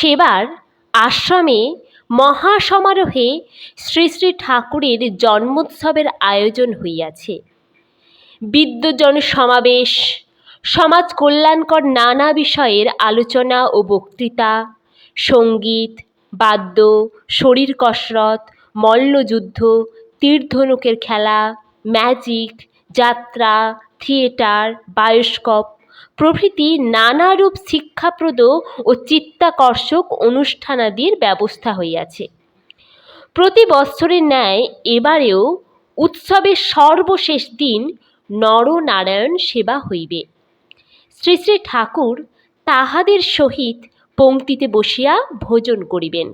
সেবার আশ্রমে মহাসমারোহে শ্রী শ্রী ঠাকুরের জন্মোৎসবের আয়োজন হইয়াছে। বিদ্বজ্জন সমাবেশ, সমাজ কল্যাণকর নানা বিষয়ের আলোচনা ও বক্তৃতা, সঙ্গীত, বাদ্য, শরীর কসরত, মল্লযুদ্ধ, তীরধনুকের খেলা, ম্যাজিক, যাত্রা, থিয়েটার, বায়োস্কোপ প্রভৃতি নানারূপ শিক্ষাপ্রদ ও চিত্তাকর্ষক অনুষ্ঠানাদির ব্যবস্থা হইয়াছে। প্রতি বৎসরের ন্যায় এবারেও উৎসবের সর্বশেষ দিন নরনারায়ণ সেবা হইবে। শ্রী শ্রী ঠাকুর তাহাদের সহিত পংক্তিতে বসিয়া ভোজন করিবেন।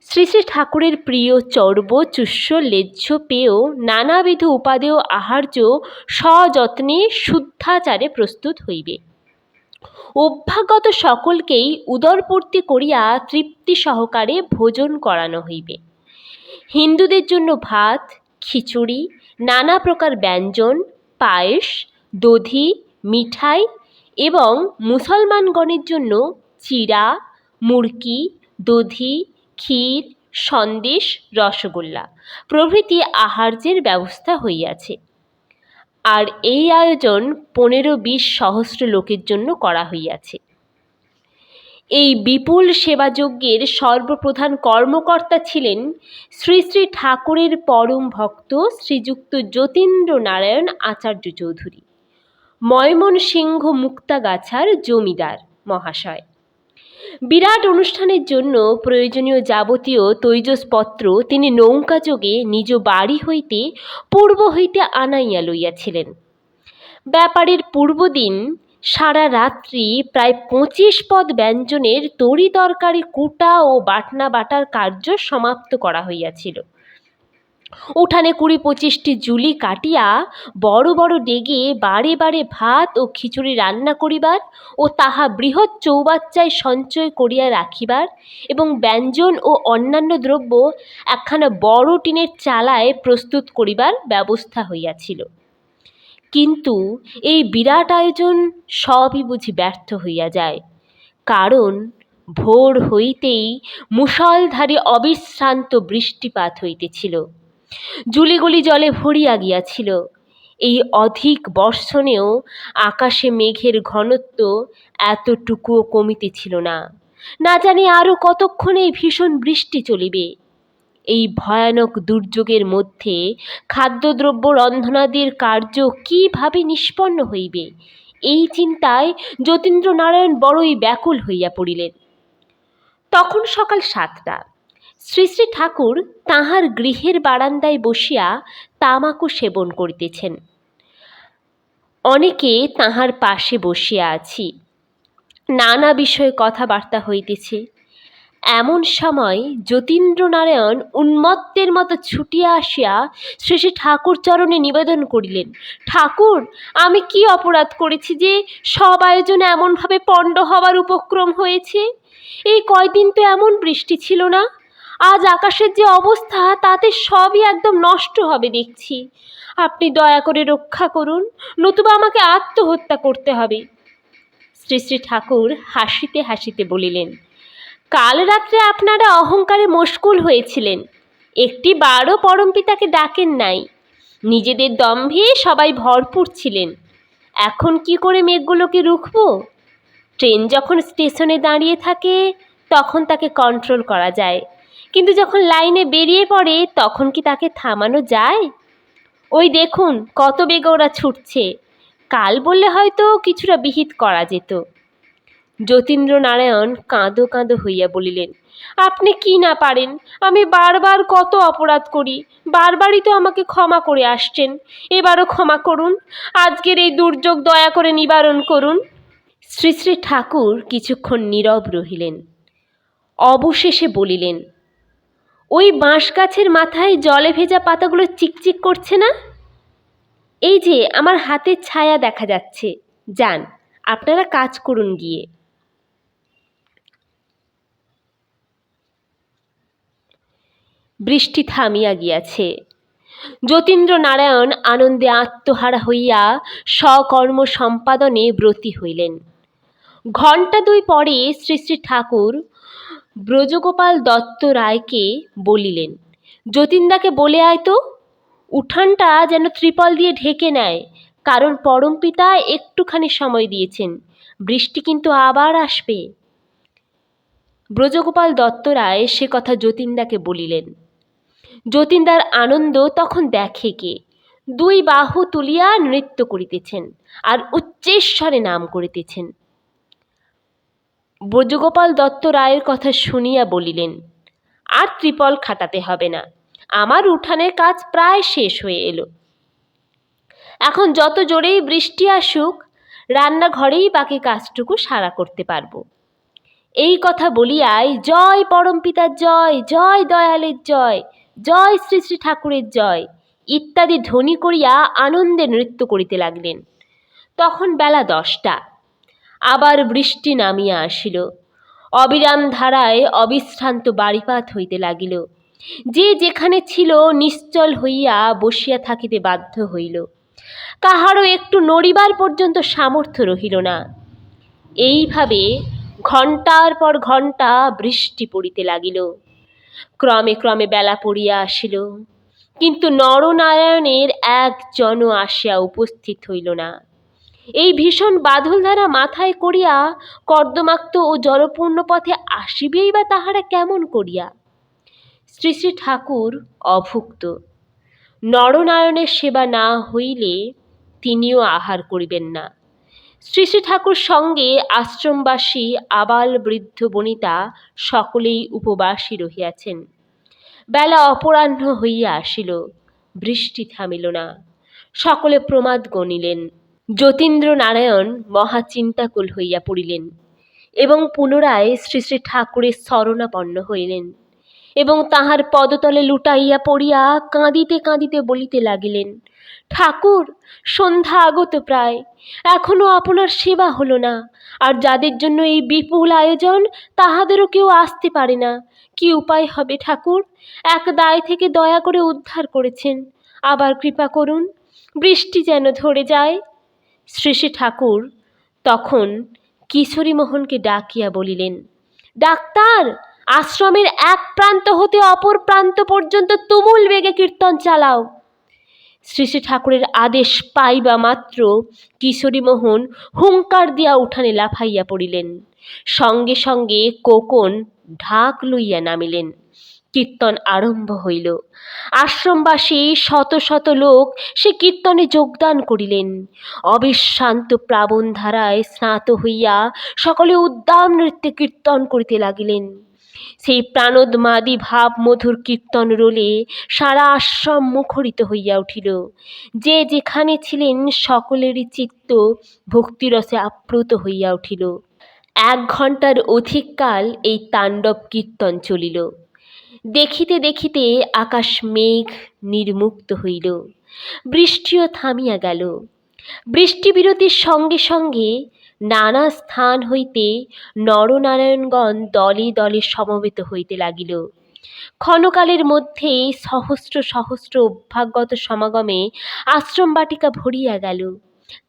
শ্রী শ্রী ঠাকুরের প্রিয় চর্ব, চুষ্য, লেহ্য পেয় নানাবিধ উপাদেয় আহার্য সযত্নে শুদ্ধাচারে প্রস্তুত হইবে। অভ্যাগত সকলকেই উদরপূর্তি করিয়া তৃপ্তি সহকারে ভোজন করানো হইবে। হিন্দুদের জন্য ভাত, খিচুড়ি, নানা প্রকার ব্যঞ্জন, পায়েস, দধি, মিঠাই এবং মুসলমানগণের জন্য চিড়া, মুড়কি, দধি, ক্ষীর, সন্দেশ, রসগোল্লা প্রভৃতি আহার্যের ব্যবস্থা হইয়াছে। আর এই আয়োজন 15-20 সহস্র লোকের জন্য করা হইয়াছে। এই বিপুল সেবাযজ্ঞের সর্বপ্রধান কর্মকর্তা ছিলেন শ্রী শ্রী ঠাকুরের পরম ভক্ত শ্রীযুক্ত যতীন্দ্র নারায়ণ আচার্য চৌধুরী, ময়মনসিংহ মুক্তাগাছার জমিদার মহাশয়। বিরাট অনুষ্ঠানের জন্য প্রয়োজনীয় যাবতীয় তৈজসপত্র তিনি নৌকাযোগে নিজ বাড়ি হইতে পূর্ব হইতে আনাইয়া লইয়াছিলেন। ব্যাপারের পূর্বদিন সারা রাত্রি প্রায় 25 পদ ব্যঞ্জনের তরি তরকারি কুটা ও বাটনা বাটার কার্য সমাপ্ত করা হইয়াছিল। উঠানে 20-25টি জুলি কাটিয়া বড় বড় ডেগে বারে বারে ভাত ও খিচুড়ি রান্না করিবার ও তাহা বৃহৎ চৌবাচ্চায় সঞ্চয় করিয়া রাখিবার এবং ব্যঞ্জন ও অন্যান্য দ্রব্য একখানা বড় টিনের চালায় প্রস্তুত করিবার ব্যবস্থা হইয়াছিল। কিন্তু এই বিরাট আয়োজন সবই বুঝি ব্যর্থ হইয়া যায়, কারণ ভোর হইতেই মুষলধারে অবিশ্রান্ত বৃষ্টিপাত হইতেছিল। জুলিগুলি জলে ভরিয়া গিয়াছিল। এই অধিক বর্ষণেও আকাশে মেঘের ঘনত্ব এতটুকুও কমিতেছিল না। না জানি আরও কতক্ষণে ভীষণ বৃষ্টি চলিবে। এই ভয়ানক দুর্যোগের মধ্যে খাদ্যদ্রব্য রন্ধনাদির কার্য কিভাবে নিষ্পন্ন হইবে, এই চিন্তায় যতীন্দ্র নারায়ণ বড়ই ব্যাকুল হইয়া পড়িলেন। তখন সকাল 7টা। শ্রী শ্রী ঠাকুর তাঁহার গৃহের বারান্দায় বসিয়া তামাকু সেবন করিতেছেন। অনেকে তাঁহার পাশে বসিয়া আছি। নানা বিষয়ে কথাবার্তা হইতেছে। এমন সময় যতীন্দ্রনারায়ণ উন্মত্তের মতো ছুটিয়া আসিয়া শ্রী শ্রী ঠাকুর চরণে নিবেদন করিলেন, ঠাকুর, আমি কি অপরাধ করেছি যে সব আয়োজনে এমনভাবে পণ্ড হওয়ার উপক্রম হয়েছে? এই কয়দিন তো এমন বৃষ্টি ছিল না। আজ আকাশের যে অবস্থা, তাতে সবই একদম নষ্ট হবে দেখছি। আপনি দয়া করে রক্ষা করুন, নতুবা আমাকে আত্মহত্যা করতে হবে। শ্রী শ্রী ঠাকুর হাসিতে হাসিতে বলিলেন, কাল রাত্রে আপনারা অহংকারে মশগুল হয়েছিলেন, একটি বারও পরমপিতাকে ডাকেন নাই। নিজেদের দম্ভে সবাই ভরপুর ছিলেন। এখন কি করে মেঘগুলোকে রুখব? ট্রেন যখন স্টেশনে দাঁড়িয়ে থাকে তখন তাকে কন্ট্রোল করা যায়, কিন্তু যখন লাইনে বেরিয়ে পড়ে তখন কি তাকে থামানো যায়? ওই দেখুন কত বেগে ওরা ছুটছে। কাল বললে হয়তো কিছুটা বিহিত করা যেত। যতীন্দ্রনারায়ণ কাঁদো কাঁদো হইয়া বলিলেন, আপনি কি না পারেন? আমি বারবার কত অপরাধ করি, বারবারই তো আমাকে ক্ষমা করে আসছেন। এবারও ক্ষমা করুন, আজকের এই দুর্যোগ দয়া করে নিবারণ করুন। শ্রী শ্রী ঠাকুর কিছুক্ষণ নীরব রহিলেন। অবশেষে বলিলেন, ওই বাঁশ গাছের মাথায় জলে ভেজা পাতাগুলো চিকচিক করছে না? এই যে আমার হাতের ছায়া দেখা যাচ্ছে, যান আপনারা কাজ করুন গিয়ে। বৃষ্টি থামিয়া গিয়াছে। যতীন্দ্রনারায়ণ আনন্দে আত্মহারা হইয়া স্বকর্ম সম্পাদনে ব্রতী হইলেন। ঘণ্টা ২ পরে শ্রী শ্রী ঠাকুর ব্রজগোপাল দত্ত রায়কে বলিলেন, যতীনদাকে বলে আয় তো, উঠানটা যেন ত্রিপল দিয়ে ঢেকে নেয়, কারণ পরমপিতা একটুখানি সময় দিয়েছেন, বৃষ্টি কিন্তু আবার আসবে। ব্রজগোপাল দত্ত রায় সে কথা যতীনদাকে বলিলেন। যতীনদার আনন্দ তখন দেখে কে, ২ বাহু তুলিয়া নৃত্য করিতেছেন আর উচ্চেশ্বরে নাম করিতেছেন। ব্রজগোপাল দত্ত রায়ের কথা শুনিয়া বলিলেন, আর ত্রিপল খাটাতে হবে না, আমার উঠানের কাজ প্রায় শেষ হয়ে এলো, এখন যত জোরেই বৃষ্টি আসুক রান্নাঘরেই বাকি কাজটুকু সারা করতে পারবো। এই কথা বলিয়াই জয় পরমপিতার জয়, জয় দয়ালের জয়, জয় শ্রী শ্রী ঠাকুরের জয় ইত্যাদি ধ্বনি করিয়া আনন্দে নৃত্য করিতে লাগলেন। তখন বেলা 10টা। আবার বৃষ্টি নামিয়া আসিল। অবিরাম ধারায় অবিশ্রান্ত বাড়িপাত হইতে লাগিল। যে যেখানে ছিল নিশ্চল হইয়া বসিয়া থাকিতে বাধ্য হইল। কাহারও একটু নড়িবার পর্যন্ত সামর্থ্য রহিল না। এইভাবে ঘণ্টার পর ঘণ্টা বৃষ্টি পড়িতে লাগিল। ক্রমে ক্রমে বেলা পড়িয়া আসিল, কিন্তু নরনারায়ণের একজনও আসিয়া উপস্থিত হইল না। এই ভীষণ বাদলধারা মাথায় করিয়া কর্দমাক্ত ও জলপূর্ণ পথে আসিবেই বা তাহারা কেমন করিয়া? শ্রী শ্রী ঠাকুর অভুক্ত। নরনারায়ণের সেবা না হইলে তিনিও আহার করিবেন না। শ্রী শ্রী ঠাকুর সঙ্গে আশ্রমবাসী আবাল বৃদ্ধ বনিতা সকলেই উপবাসী রহিয়াছেন। বেলা অপরাহ্ন হইয়া আসিল, বৃষ্টি থামিল না। সকলে প্রমাদ গণিলেন। যতীন্দ্রনারায়ণ মহাচিন্তাকুল হইয়া পড়িলেন এবং পুনরায় শ্রী শ্রী ঠাকুরের শরণাপন্ন হইলেন এবং তাহার পদতলে লুটাইয়া পড়িয়া কাঁদিতে কাঁদিতে বলিতে লাগিলেন, ঠাকুর, সন্ধ্যা আগত প্রায়, এখনো আপনার সেবা হলো না, আর যাদের জন্য এই বিপুল আয়োজন তাহাদেরও কেউ আসতে পারে না। কি উপায় হবে ঠাকুর? এক দায় থেকে দয়া করে উদ্ধার করেছেন, আবার কৃপা করুন, বৃষ্টি যেন ধরে যায়। শ্রী শ্রী ঠাকুর তখন কিশোরীমোহনকে ডাকিয়া বলিলেন, ডাক্তার, আশ্রমের এক প্রান্ত হতে অপর প্রান্ত পর্যন্ত তুমুল বেগে কীর্তন চালাও। শ্রী শ্রী ঠাকুরের আদেশ পাইবা মাত্র কিশোরীমোহন হুঙ্কার দিয়া উঠানে লাফাইয়া পড়িলেন। সঙ্গে সঙ্গে কোকন ঢাক লইয়া নামিলেন। কীর্তন আরম্ভ হইল। আশ্রমবাসী শত শত লোক সে কীর্তনে যোগদান করিলেন। অবিশ্রান্ত প্লাবন ধারায় স্নাত হইয়া সকলে উদ্দাম নৃত্যে কীর্তন করিতে লাগিলেন। সেই প্রাণোন্মাদী ভাব মধুর কীর্তন রোলে সারা আশ্রম মুখরিত হইয়া উঠিল। যে যেখানে ছিলেন সকলেরই চিত্ত ভক্তিরসে আপ্লুত হইয়া উঠিল। 1 ঘণ্টার অধিক কাল এই তাণ্ডব কীর্তন চলিল। দেখিতে দেখিতে আকাশ মেঘ নির্মুক্ত হইল, বৃষ্টিও থামিয়া গেল। বৃষ্টি বিরতির সঙ্গে সঙ্গে নানা স্থান হইতে নরনারায়ণগণ দলে দলে সমবেত হইতে লাগিল। ক্ষণকালের মধ্যেই সহস্র সহস্র অভ্যাগত সমাগমে আশ্রম বাটিকা ভরিয়া গেল।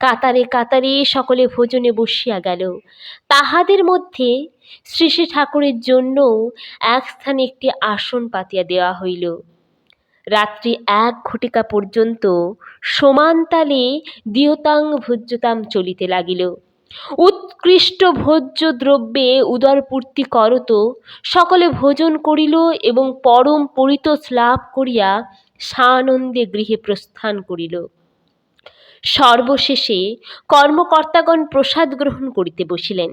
কাতারে কাতারে সকলে ভোজনে বসিয়া গেল। তাহাদের মধ্যে শ্রী শ্রী ঠাকুরের জন্য এক স্থানে একটি আসন পাতিয়া দেওয়া হইল। রাত্রি 1 ঘটিকা পর্যন্ত সমান তালে দিয়তাং ভোজ্যতাম চলিতে লাগিল। উৎকৃষ্ট ভোজ্য দ্রব্যে উদরপূর্তি করত সকলে ভোজন করিল এবং পরম পরিতোষ লাভ করিয়া সানন্দে গৃহে প্রস্থান করিল। সর্বশেষে কর্মকর্তাগণ প্রসাদ গ্রহণ করিতে বসিলেন।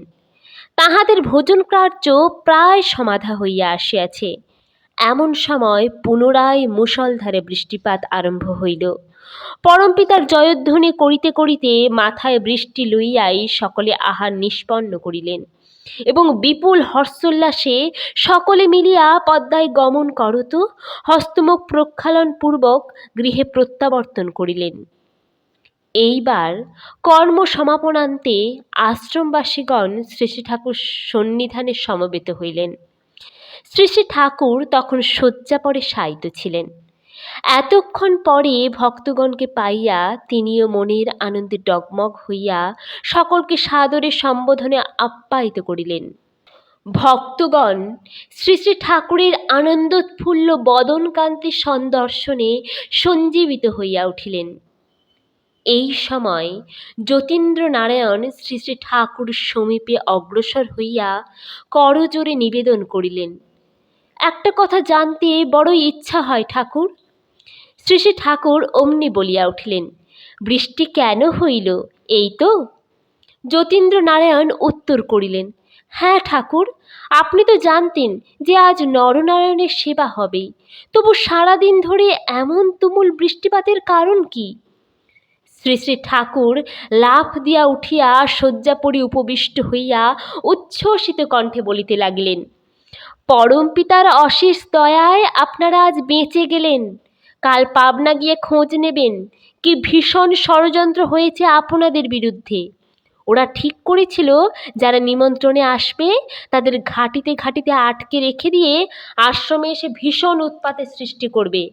তাহাদের ভোজন কার্য প্রায় সমাধা হইয়া আসিয়াছে। এমন সময় পুনরায় মুষলধারে বৃষ্টিপাত আরম্ভ হইল। পরমপিতার জয়ধ্বনি করিতে করিতে মাথায় বৃষ্টি লইয়াই সকলে আহার নিষ্পন্ন করিলেন এবং বিপুল হর্ষোল্লাসে সকলে মিলিয়া পদ্মায় গমন করত হস্তমুখ প্রক্ষালন পূর্বক গৃহে প্রত্যাবর্তন করিলেন। এইবার কর্ম সমাপনান্তে আশ্রমবাসীগণ শ্রী শ্রী ঠাকুর সন্নিধানে সমবেত হইলেন। শ্রী শ্রী ঠাকুর তখন শয্যাপরে শায়িত ছিলেন। এতক্ষণ পরে ভক্তগণকে পাইয়া তিনিও মনের আনন্দে ডগমগ হইয়া সকলকে সাদরে সম্বোধনে আপ্যায়িত করিলেন। ভক্তগণ শ্রী শ্রী ঠাকুরের আনন্দোৎফুল্ল বদনকান্তি সন্দর্শনে সঞ্জীবিত হইয়া উঠিলেন। এই সময় যতীন্দ্রনারায়ণ শ্রী শ্রী ঠাকুর সমীপে অগ্রসর হইয়া করজোড়ে নিবেদন করিলেন, একটা কথা জানতে বড়ই ইচ্ছা হয় ঠাকুর। শ্রী শ্রী ঠাকুর অমনি বলিয়া উঠিলেন, বৃষ্টি কেন হইল এই তো? যতীন্দ্রনারায়ণ উত্তর করিলেন, হ্যাঁ ঠাকুর, আপনি তো জানতেন যে আজ নরনারায়ণের সেবা হবে, তবু সারাদিন ধরে এমন তুমুল বৃষ্টিপাতের কারণ কি? শ্রী শ্রী ঠাকুর লাফ দিয়া উঠিয়া শয্যাপরি উপবিষ্ট হইয়া উচ্ছ্বসিত কণ্ঠে বলিতে লাগিলেন, পরম পিতার অশেষ দয়ায় আপনারা আজ বেঁচে গেলেন। কাল পাবনা গিয়ে খোঁজ নেবেন কি ভীষণ ষড়যন্ত্র হয়েছে আপনাদের বিরুদ্ধে। ওরা ঠিক করেছিল যারা নিমন্ত্রণে আসবে তাদের ঘাটিতে ঘাটিতে আটকে রেখে দিয়ে আশ্রমে এসে ভীষণ উৎপাতের সৃষ্টি করবে।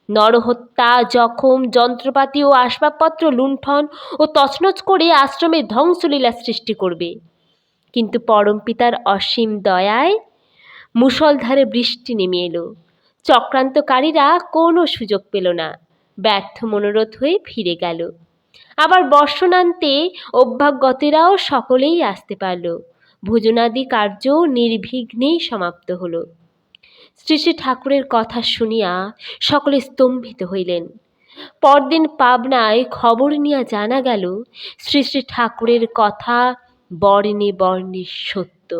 নরহত্যা, জখম, যন্ত্রপাতি ও আসবাবপত্র লুণ্ঠন ও তছনছ করে আশ্রমে ধ্বংসলীলা সৃষ্টি করবে। কিন্তু পরমপিতার অসীম দয়ায় মুষলধারে বৃষ্টি নেমে এলো। চক্রান্তকারীরা কোনো সুযোগ পেল না, ব্যর্থ মনোরথ হয়ে ফিরে গেল। আবার বর্ষণান্তে অভ্যাগতেরাও সকলেই আসতে পারল। ভোজনাদি কার্য নির্বিঘ্নেই সমাপ্ত হল। শ্রী শ্রী ঠাকুরের কথা শুনিয়া সকলে স্তম্ভিত হইলেন। পরদিন পাবনায় খবর নিয়া জানা গেল শ্রী শ্রী ঠাকুরের কথা বর্ণে বর্ণে সত্য।